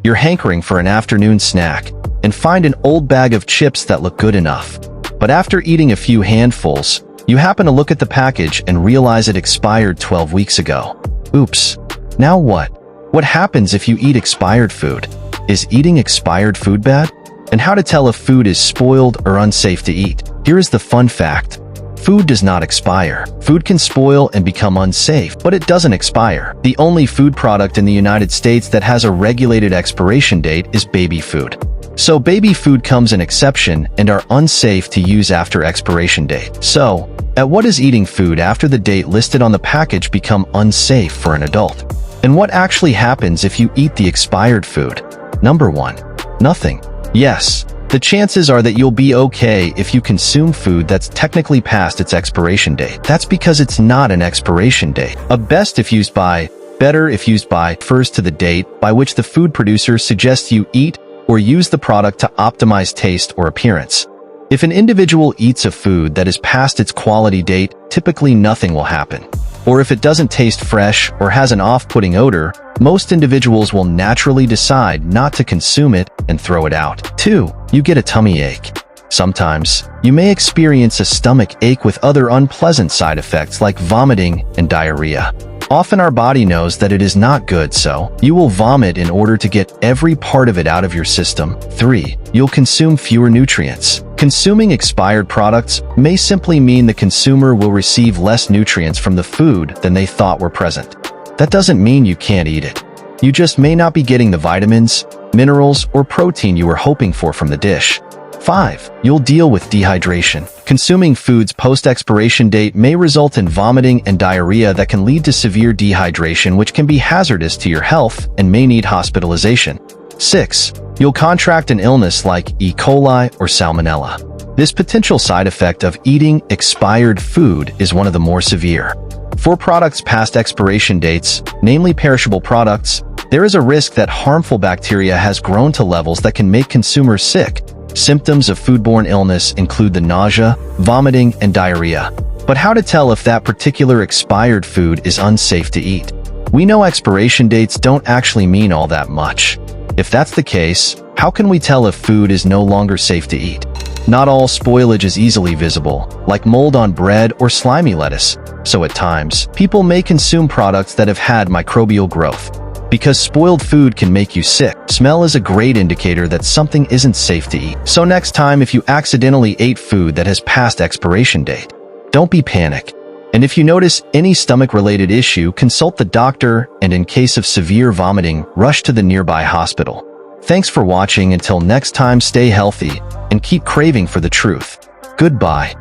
You're hankering for an afternoon snack and find an old bag of chips that look good enough. But after eating a few handfuls, you happen to look at the package and realize it expired 12 weeks ago. Oops. Now what? What happens if you eat expired food? Is eating expired food bad? And how to tell if food is spoiled or unsafe to eat. Here is the fun fact. Food does not expire. Food can spoil and become unsafe, but it doesn't expire. The only food product in the United States that has a regulated expiration date is baby food. So baby food comes an exception and are unsafe to use after expiration date. So, at what does eating food after the date listed on the package become unsafe for an adult? And what actually happens if you eat the expired food? Number 1. Nothing. Yes. The chances are that you'll be okay if you consume food that's technically past its expiration date. That's because it's not an expiration date. A best if used by, better if used by refers to the date by which the food producer suggests you eat or use the product to optimize taste or appearance. If an individual eats a food that is past its quality date, typically nothing will happen. Or if it doesn't taste fresh or has an off-putting odor, most individuals will naturally decide not to consume it and throw it out. 2. You get a tummy ache. Sometimes, you may experience a stomach ache with other unpleasant side effects like vomiting and diarrhea. Often our body knows that it is not good, so you will vomit in order to get every part of it out of your system. 3. You'll consume fewer nutrients. Consuming expired products may simply mean the consumer will receive less nutrients from the food than they thought were present. That doesn't mean you can't eat it. You just may not be getting the vitamins, minerals, or protein you were hoping for from the dish. 5. You'll deal with dehydration. Consuming foods post-expiration date may result in vomiting and diarrhea that can lead to severe dehydration, which can be hazardous to your health and may need hospitalization. 6. You'll contract an illness like E. coli or salmonella. This potential side effect of eating expired food is one of the more severe. For products past expiration dates, namely perishable products, there is a risk that harmful bacteria has grown to levels that can make consumers sick. Symptoms of foodborne illness include the nausea, vomiting, and diarrhea. But how to tell if that particular expired food is unsafe to eat? We know expiration dates don't actually mean all that much. If that's the case, how can we tell if food is no longer safe to eat? Not all spoilage is easily visible, like mold on bread or slimy lettuce. So at times, people may consume products that have had microbial growth. Because spoiled food can make you sick, smell is a great indicator that something isn't safe to eat. So next time if you accidentally ate food that has passed expiration date, don't be panic. And if you notice any stomach-related issue, consult the doctor, and in case of severe vomiting, rush to the nearby hospital. Thanks for watching. Until next time, stay healthy and keep craving for the truth. Goodbye.